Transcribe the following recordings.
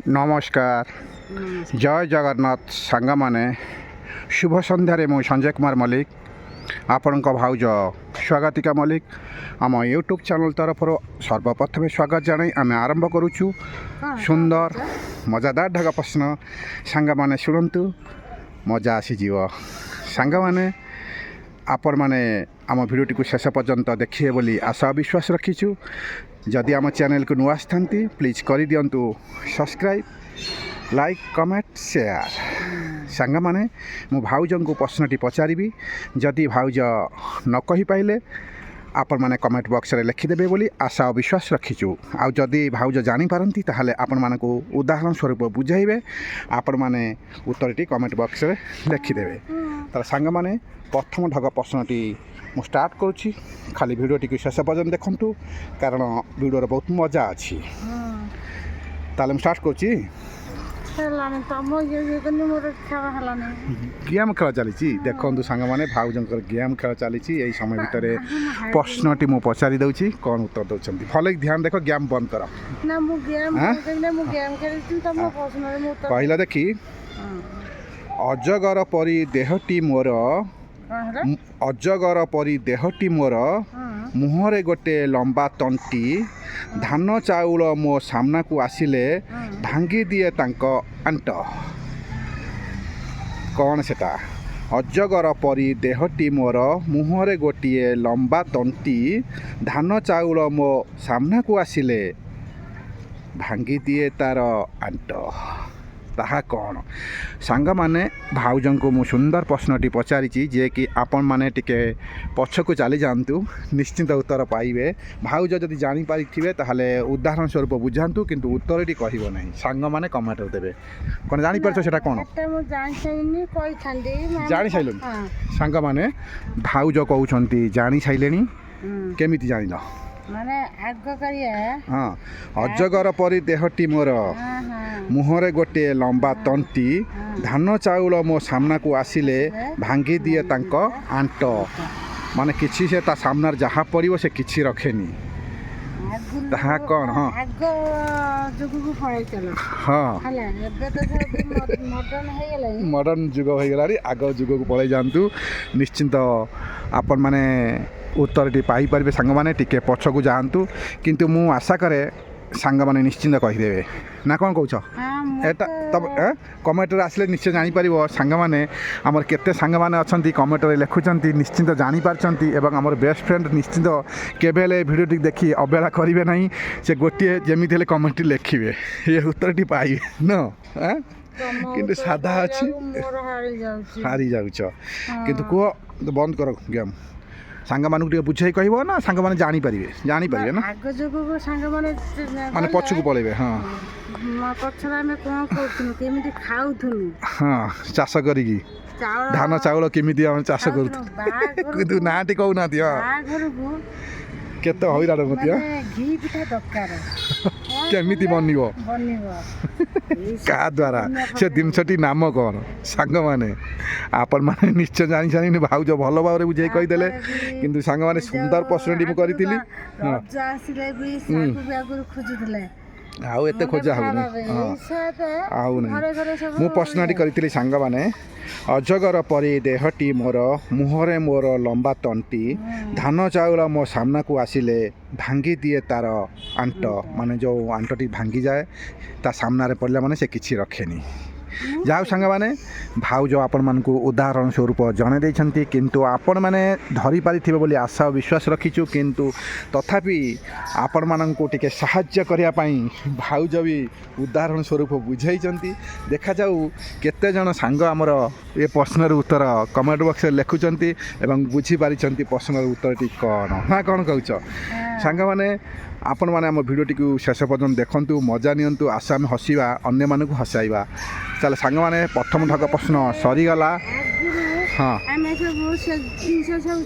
नमस्कार जय जगन्नाथ सांग माने शुभ संध्यारे मु संजय कुमार मल्लिक आपण भाउज स्वागतिका मल्लिक आम यूट्यूब चैनल तरफ सर्वप्रथम स्वागत जानाई आम आरंभ करुचु सुंदर मजादार ढाका प्रश्न सांग माने शुणु मजा आसीजीव सांग माने आपण माने आम भिडियोटी को शेष पर्यंत देखिए बोली आशा विश्वास रखीचु। जदि आम चैनल को नुआ आसथांती प्लीज कर दिंतु सब्सक्राइब लाइक कमेंट शेयर। सांग माने मु भाउज को प्रश्नटी पचारि जदि भाउज न कहि पाइले आपण माने कमेंट बॉक्स रे लिखिदेवे बोली आशा और विश्वास रखीचु। आ जदि भाउज जानी पारंती ताहले आपण मानकु उदाहरण स्वरूप बुझाइबे आपण माने उत्तरटी कमेंट बॉक्स रे लिखिदेवे। तर सांग माने प्रथम ढग प्रश्नटी मु स्टार्ट करुच्ची खाली भिडियोटी को शेष पर्यंत देखंतु कारण भिडियोर बहुत मजा अच्छी। ताले मु स्टार्ट करुच्ची गेम खेल चली देखु सांग मैंने भाउजर गेम खेल चली यही समय भितर प्रश्नटी मु पचारि दउची कौन उत्तर दउछंती भले ध्यान देख गेम बंद कर कहला देखी अजगर परी देहटी मोर अजगर परी देहटी मोर मुहरे गोटे लंबा तंटी धान चाउल मो सामना को आसिले भांगी दिए तांको आंट कौन सेटा अजगर परी देहटी मोर मुहरे गोटे लंबा तंटी धान चाउल मो सामना को आसिले भांगी दिए तार आंट ताहा कौन सांग माने भाउजन को मु सुंदर प्रश्नटी पचारि जे कि आपण माने टिके पछकु चली जातु निश्चिंत उत्तर पाइबे। भाउज जदि जानी पारिथिबे ताहले उदाहरण स्वरूप बुझातु किंतु उत्तरटी कहबो नहीं सांग माने कमेंट देबे कोन जानि परछो सेटा कोन जानि साइलोनी सांग माने भाउज कहउछंती जानि साइलेनी केमिति जानिलो माने आग करिया हां अजगर परी देहटी मोर मुहरे गोटे लंबा तंटी धान चाउल मो सामना को आसिले भांगी दिए तांको आंट माने किछि से ता सामनार जहाँ पड़ो से किछि रखेनी ताहा कौन हाँ आग जुगु पळै चलो हाँ हला एबे तो मॉडर्न हे गेलै मॉडर्न जुग हो गलारी आग जुग को पळै जानतु निश्चिंत आपण माने उत्तरटी पाई पारे सांग माने टिके पछकु जानतु किंतु मु आशा करे सांग माने निश्चिंत कहिदेवे ना कौन कहछ एटा तब कमेंट रे आसले निश्चय जानि परिबो सांग माने हमर केते सांग माने अछंती कमेंट रे लेखुचंती निश्चिंत जानि पारचंती एवं हमर बेस्ट फ्रेंड निश्चिंत केबेले वीडियो टी देखि अबेला करिवे नाही से गोटे जेमिति ले कमेंट लिखिबे ये उत्तरटी पाइबे न किंतु सादा अछि हारी जाउछ किंतु को बंद करो गेम सांग मानू टे बुझाई कहबो ना सांग माने जानि परिबे ना आग जुगु सांग माने पछकु पळेबे हां पछरा में कोन करथुनु केमिति खाउथुनु हां चाष करिकी धान चाउल केमिति हम चाष करू किंतु नाटी कहू ना दियो घरगु केते होइरा रमतिया घी पिठा दरकार केमिति बनिबो का द्वारा से दिनसटी नाम कौन सांग माने आपण माने निश्चय जानि जानि भाउज भलो भाबरे बुझाई कहि देले किंतु सांग माने सुंदर प्रश्नटी मु करितिली रजा आसिले भी साकु ब्यागुर खोजुतले आउ एते खोजा होनी आउ नहीं मु प्रश्नटी करितिली सांग माने अजगर परी देहटी मोर मुहरे मोर लंबा तंटी धान चाउल मो सामना को आसिले भांगी दिए तार आंट माने जो आंटटी भांगी जाए ता सामना रे पड़ले माने से किछि रखेनी जाओ सांग माने भाउज आपण मानकु उदाहरण स्वरूप जणे दैछंती किंतु आपण माने धरी पारिथिबे बोली आशा और विश्वास रखिछु किंतु तथापि आपण मानकु टिके सहाय्य करिया पई भाउज भी उदाहरण स्वरूप बुझाइचंती देखा जाऊ केते जण सांग हमर ए प्रश्नर उत्तर कमेंट बॉक्स रे लिखुचंती एवं बुझी पारिचंती प्रश्नर उत्तरटी कोन ना कोन कहउछ सांग माने आपण माने हम भिडियोटी को शेष पर्यंत देखंतु मजा नियंतु आशा में हसीबा अन्य मानकु हसाइबा चल सांग माने प्रथम ढग प्रश्न सरी गला हां आमे सब से तीन सब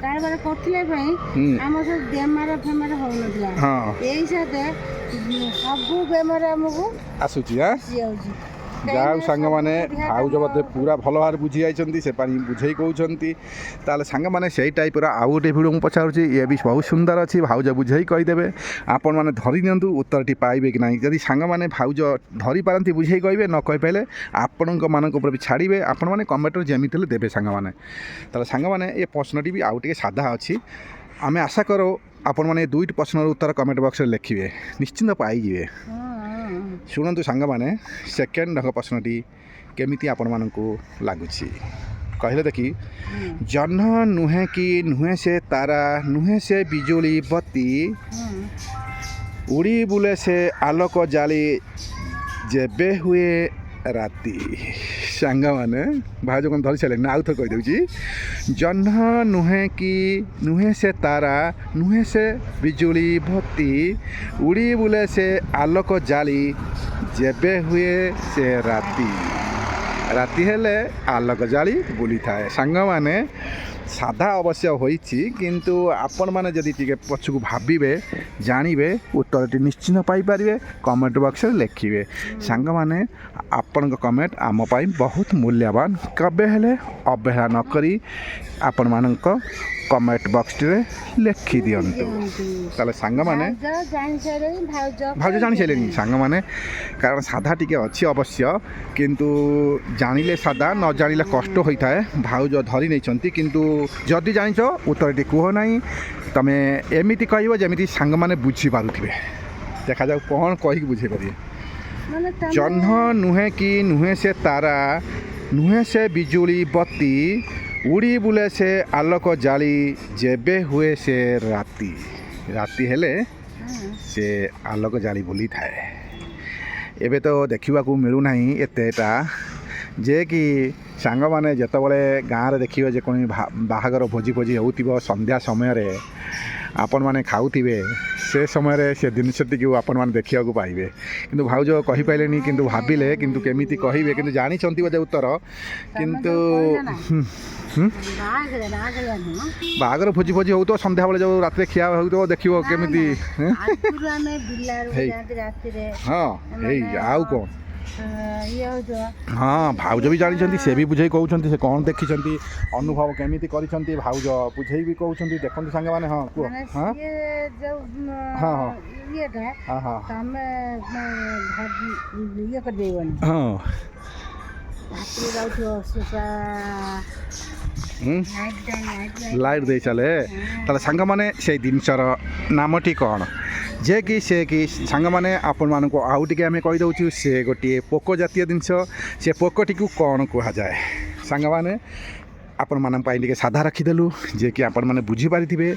कारबार करथिले पई हम सब बेमार फेमार हो नदिया हां एई साथे सब बेमार हमको आसुची हां ଯାହା ହଉ ସାଙ୍ଗମାନେ ଭାଉଜ ବୋଧେ ପୁରା ଭଲ ଭାବରେ ବୁଝି ଯାଇଛନ୍ତି ସେ ପାଇଁ ବୁଝେଇ କହୁଛନ୍ତି। ତାହେଲେ ସାଙ୍ଗମାନେ ସେଇ ଟାଇପ୍ର ଆଉ ଗୋଟେ ଭିଡ଼ିଓ ମୁଁ ପଚାରୁଛି, ଇଏ ବି ବହୁତ ସୁନ୍ଦର ଅଛି, ଭାଉଜ ବୁଝେଇ କହିଦେବେ। ଆପଣମାନେ ଧରି ନିଅନ୍ତୁ ଉତ୍ତରଟି ପାଇବେ କି ନାହିଁ। ଯଦି ସାଙ୍ଗମାନେ ଭାଉଜ ଧରିପାରନ୍ତି ବୁଝେଇ କହିବେ, ନ କହିପାରିଲେ ଆପଣଙ୍କ ମାନଙ୍କ ଉପରେ ବି ଛାଡ଼ିବେ। ଆପଣମାନେ କମେଣ୍ଟରେ ଯେମିତି ହେଲେ ଦେବେ ସାଙ୍ଗମାନେ। ତାହେଲେ ସାଙ୍ଗମାନେ ଏ ପ୍ରଶ୍ନଟି ବି ଆଉ ଟିକେ ସାଧା ଅଛି। ଆମେ ଆଶା କରୁ ଆପଣମାନେ ଏ ଦୁଇଟି ପ୍ରଶ୍ନର ଉତ୍ତର କମେଣ୍ଟ ବକ୍ସରେ ଲେଖିବେ, ନିଶ୍ଚିନ୍ତ ପାଇଯିବେ। ଶୁଣନ୍ତୁ ସାଙ୍ଗମାନେ, ସେକେଣ୍ଡ ଢଙ୍ଗ ପ୍ରଶ୍ନଟି କେମିତି ଆପଣମାନଙ୍କୁ ଲାଗୁଛି କହିଲେ ଦେଖି। ଜହ୍ନ ନୁହେଁ କି ନୁହେଁ ସେ ତାରା, ନୁହେଁ ସେ ବିଜୁଳି ବତି, ଉଡ଼ି ବୁଲେ ସେ ଆଲୋକ ଜାଳି, ଯେବେ ହୁଏ ରାତି। ସାଙ୍ଗମାନେ ଭାଉଜ କ'ଣ ଧରି ସାରିଲେଣି ନା? ଆଉ ଥରେ କହିଦେଉଛି। ଜହ୍ନ ନୁହେଁ କି ନୁହେଁ ସେ ତାରା, ନୁହେଁ ସେ ବିଜୁଳି ବତି, ଉଡ଼ି ବୁଲେ ସେ ଆଲୋକ ଜାଳି, ଯେବେ ହୁଏ ସେ ରାତି। ରାତି ହେଲେ ଆଲୋକ ଜାଳି ବୁଲିଥାଏ। ସାଙ୍ଗମାନେ ସାଧା ଅବଶ୍ୟ ହୋଇଛି, କିନ୍ତୁ ଆପଣମାନେ ଯଦି ଟିକେ ପଛକୁ ଭାବିବେ ଜାଣିବେ ଉତ୍ତରଟି ନିଶ୍ଚିନ୍ତ ପାଇପାରିବେ। କମେଣ୍ଟ ବକ୍ସରେ ଲେଖିବେ ସାଙ୍ଗମାନେ। ଆପଣଙ୍କ କମେଣ୍ଟ ଆମ ପାଇଁ ବହୁତ ମୂଲ୍ୟବାନ। କେବେ ହେଲେ ଅବହେଳା ନକରି ଆପଣମାନଙ୍କ କମେଣ୍ଟ ବକ୍ସରେ ଲେଖିଦିଅନ୍ତୁ। ତାହେଲେ ସାଙ୍ଗମାନେ ଭାଉଜ ଜାଣିସାରିଲେଣି ସାଙ୍ଗମାନେ, କାରଣ ସାଧା ଟିକେ ଅଛି ଅବଶ୍ୟ, କିନ୍ତୁ ଜାଣିଲେ ସାଧା, ନ ଜାଣିଲେ କଷ୍ଟ ହୋଇଥାଏ। ଭାଉଜ ଧରି ନେଇଛନ୍ତି, କିନ୍ତୁ ଯଦି ଜାଣିଛ ଉତ୍ତରଟି କୁହ ନାହିଁ। ତୁମେ ଏମିତି କହିବ ଯେମିତି ସାଙ୍ଗମାନେ ବୁଝିପାରୁଥିବେ। ଦେଖାଯାଉ କ'ଣ କହିକି ବୁଝେଇ ପାରିବେ। ଜହ୍ନ ନୁହେଁ କି ନୁହେଁ ସେ ତାରା, ନୁହେଁ ସେ ବିଜୁଳି ବତି, ଉଡ଼ି ବୁଲେ ସେ ଆଲୋକ ଜାଳି, ଯେବେ ହୁଏ ସେ ରାତି। ରାତି ହେଲେ ସେ ଆଲୋକ ଜାଳି ବୁଲିଥାଏ। ଏବେ ତ ଦେଖିବାକୁ ମିଳୁନାହିଁ ଏତେଟା, ଯେ କି ସାଙ୍ଗମାନେ ଯେତେବେଳେ ଗାଁରେ ଦେଖିବେ ଯେ କୌଣସି ବାହାଘର ଭୋଜି ହେଉଥିବ ସନ୍ଧ୍ୟା ସମୟରେ, ଆପଣମାନେ ଖାଉଥିବେ, ସେ ସମୟରେ ସେ ଜିନିଷଟିକୁ ଆପଣମାନେ ଦେଖିବାକୁ ପାଇବେ। କିନ୍ତୁ ଭାଉଜ କହିପାରିଲେନି, କିନ୍ତୁ ଭାବିଲେ, କିନ୍ତୁ କେମିତି କହିବେ, କିନ୍ତୁ ଜାଣିଛନ୍ତି ବୋଧେ ଉତ୍ତର। କିନ୍ତୁ ବାହାଘର ଭୋଜି ହେଉଥିବ ସନ୍ଧ୍ୟାବେଳେ, ଯେଉଁ ରାତିରେ ଖିଆ ହେଉଥିବ, ଦେଖିବ କେମିତି। ହଁ ହେଇ ଆଉ କ'ଣ। ହଁ ଭାଉଜ ବି ଜାଣିଛନ୍ତି, ସେ ବି ବୁଝେଇ କହୁଛନ୍ତି ସେ କ'ଣ ଦେଖିଛନ୍ତି, ଅନୁଭବ କେମିତି କରିଛନ୍ତି, ଭାଉଜ ବୁଝେଇ ବି କହୁଛନ୍ତି। ଦେଖନ୍ତୁ ସାଙ୍ଗମାନେ। ହଁ କୁହ। ହଁ ହଁ ଲାଇଟ୍ ଦେଇ ଚାଲେ। ତାହେଲେ ସାଙ୍ଗମାନେ ସେଇ ଜିନିଷର ନାମଟି କ'ଣ, ଯେ କି ସେ କି ସାଙ୍ଗମାନେ ଆପଣମାନଙ୍କୁ ଆଉ ଟିକେ ଆମେ କହିଦେଉଛୁ। ସେ ଗୋଟିଏ ପୋକ ଜାତୀୟ ଜିନିଷ। ସେ ପୋକଟିକୁ କ'ଣ କୁହାଯାଏ ସାଙ୍ଗମାନେ? ଆପଣମାନଙ୍କ ପାଇଁ ଟିକେ ସାଧା ରଖିଦେଲୁ, ଯେ କି ଆପଣମାନେ ବୁଝିପାରିଥିବେ।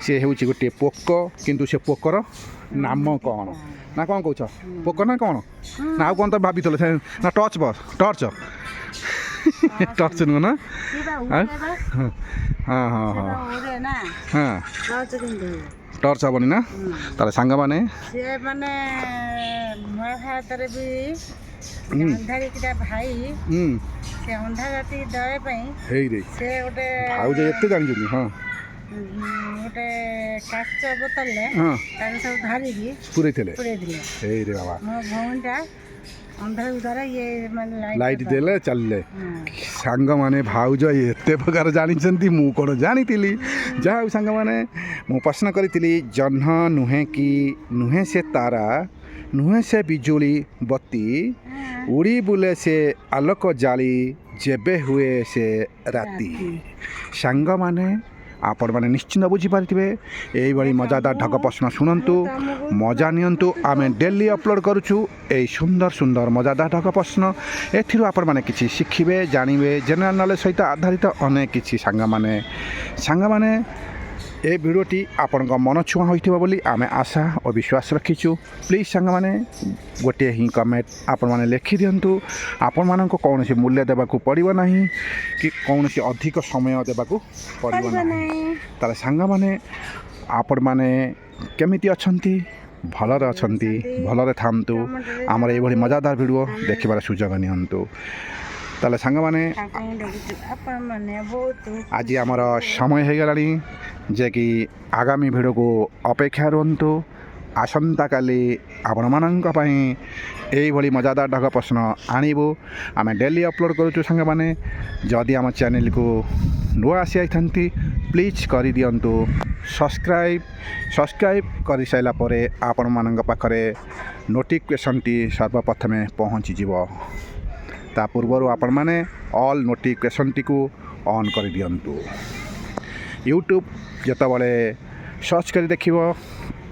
ସେ ହେଉଛି ଗୋଟିଏ ପୋକ, କିନ୍ତୁ ସେ ପୋକର ନାମ କ'ଣ? ନା କ'ଣ କହୁଛ? ପୋକ ନା କ'ଣ? ନା ଆଉ କ'ଣ ତ ଭାବିଥିଲ? ନା ଟର୍ଚ୍ଚ ଟର୍ଚ୍ଚ ନୁହଁ ନା? ହଁ ହଁ ହଁ ହଁ ହଁ ଟର୍ଚ୍ଚ ହେବନି ନା? ତାହେଲେ ସାଙ୍ଗମାନେ ମହାଭାରତରେ ବି ଅନ୍ଧାରିକିଟା ଭାଇ ସେ ଅନ୍ଧାର ରାତି ଦୟା ପାଇଁ ସେ ଗୋଟେ ଭାଉଜ ଏତେ ଜାଣିଛନ୍ତି। ହଁ ଗୋଟେ କାଚ ବୋତଲରେ ତାକୁ ସବୁ ଧରିକି ପୁରେଇଥିଲେ। ହେଇରେ ବାବା, ମୋ ଭଉଣୀଟା ଅନ୍ଧାର ଦ୍ୱାରା ଇଏ ମାନେ ଲାଇଟ୍ ଦେଲେ ଚାଲିଲେ। ସାଙ୍ଗମାନେ ଭାଉଜ ଏତେ ପ୍ରକାର ଜାଣିଛନ୍ତି, ମୁଁ କ'ଣ ଜାଣିଥିଲି। ଯାହା ହଉ ସାଙ୍ଗମାନେ, ମୁଁ ପ୍ରଶ୍ନ କରିଥିଲି ଜହ୍ନ ନୁହେଁ କି ନୁହେଁ ସେ ତାରା, ନୁହେଁ ସେ ବିଜୁଳି ବତି, ଉଡ଼ି ବୁଲେ ସେ ଆଲୋକ ଜାଳି, ଯେବେ ହୁଏ ସେ ରାତି। ସାଙ୍ଗମାନେ ଆପଣମାନେ ନିଶ୍ଚିନ୍ତ ବୁଝିପାରିଥିବେ। ଏଇଭଳି ମଜାଦାର ଢଗ ପ୍ରଶ୍ନ ଶୁଣନ୍ତୁ, ମଜା ନିଅନ୍ତୁ। ଆମେ ଡେଲି ଅପଲୋଡ଼ କରୁଛୁ ଏଇ ସୁନ୍ଦର ସୁନ୍ଦର ମଜାଦାର ଢଗ ପ୍ରଶ୍ନ। ଏଥିରୁ ଆପଣମାନେ କିଛି ଶିଖିବେ, ଜାଣିବେ। ଜେନେରାଲ ନଲେଜ ସହିତ ଆଧାରିତ ଅନେକ କିଛି ସାଙ୍ଗମାନେ ଏ ଭିଡ଼ିଓଟି ଆପଣଙ୍କ ମନ ଛୁଆଁ ହୋଇଥିବ ବୋଲି ଆମେ ଆଶା ଓ ବିଶ୍ୱାସ ରଖିଛୁ। ପ୍ଲିଜ୍ ସାଙ୍ଗମାନେ ଗୋଟିଏ ହିଁ କମେଣ୍ଟ ଆପଣମାନେ ଲେଖିଦିଅନ୍ତୁ। ଆପଣମାନଙ୍କୁ କୌଣସି ମୂଲ୍ୟ ଦେବାକୁ ପଡ଼ିବ ନାହିଁ, କି କୌଣସି ଅଧିକ ସମୟ ଦେବାକୁ ପଡ଼ିବ ନାହିଁ। ତାହେଲେ ସାଙ୍ଗମାନେ ଆପଣମାନେ କେମିତି ଅଛନ୍ତି? ଭଲରେ ଅଛନ୍ତି? ଭଲରେ ଥାଆନ୍ତୁ। ଆମର ଏଇଭଳି ମଜାଦାର ଭିଡ଼ିଓ ଦେଖିବାର ସୁଯୋଗ ନିଅନ୍ତୁ। ତାହେଲେ ସାଙ୍ଗମାନେ ଆଜି ଆମର ସମୟ ହୋଇଗଲାଣି, ଯେ କି ଆଗାମୀ ଭିଡ଼ିଓକୁ ଅପେକ୍ଷା ରୁହନ୍ତୁ। ଆସନ୍ତାକାଲି ଆପଣମାନଙ୍କ ପାଇଁ ଏଇଭଳି ମଜାଦାର ଢଗ ପ୍ରଶ୍ନ ଆଣିବୁ। ଆମେ ଡେଲି ଅପଲୋଡ଼ କରୁଛୁ ସାଙ୍ଗମାନେ। ଯଦି ଆମ ଚ୍ୟାନେଲକୁ ନୂଆ ଆସିଯାଇଥାନ୍ତି ପ୍ଲିଜ୍ କରିଦିଅନ୍ତୁ ସବସ୍କ୍ରାଇବ୍ କରିସାରିଲା ପରେ ଆପଣମାନଙ୍କ ପାଖରେ ନୋଟିଫିକେସନ୍ଟି ସର୍ବପ୍ରଥମେ ପହଞ୍ଚିଯିବ। ତା ପୂର୍ବରୁ ଆପଣମାନେ ଅଲ୍ ନୋଟିଫିକେସନ୍ଟିକୁ ଅନ୍ କରିଦିଅନ୍ତୁ। ୟୁଟ୍ୟୁବ୍ ଯେତେବେଳେ ସର୍ଚ୍ଚ କରି ଦେଖିବ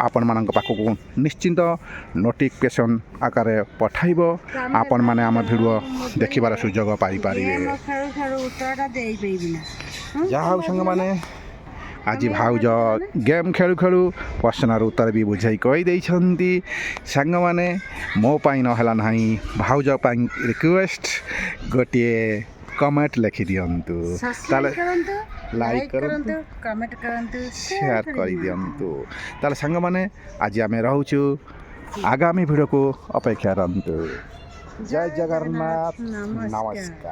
ଆପଣମାନଙ୍କ ପାଖକୁ ନିଶ୍ଚିନ୍ତ ନୋଟିଫିକେସନ୍ ଆକାରରେ ପଠାଇବ। ଆପଣମାନେ ଆମ ଭିଡ଼ିଓ ଦେଖିବାର ସୁଯୋଗ ପାଇପାରିବେ। ଯାହା ହେଉ ସାଙ୍ଗମାନେ ଆଜି ଭାଉଜ ଗେମ୍ ଖେଳୁ ଖେଳୁ ପ୍ରଶ୍ନର ଉତ୍ତର ବି ବୁଝାଇ କହିଦେଇଛନ୍ତି। ସାଙ୍ଗମାନେ ମୋ ପାଇଁ ନହେଲା ନାହିଁ, ଭାଉଜ ପାଇଁ ରିକ୍ୱେଷ୍ଟ ଗୋଟିଏ କମେଣ୍ଟ ଲେଖିଦିଅନ୍ତୁ, ତାହେଲେ ଲାଇକ୍ କରନ୍ତୁ, କମେଣ୍ଟ କରନ୍ତୁ, ସେୟାର କରିଦିଅନ୍ତୁ। ତାହେଲେ ସାଙ୍ଗମାନେ ଆଜି ଆମେ ରହୁଛୁ, ଆଗାମୀ ଭିଡ଼ିଓକୁ ଅପେକ୍ଷା କରନ୍ତୁ। ଜୟ ଜଗନ୍ନାଥ, ନମସ୍କାର।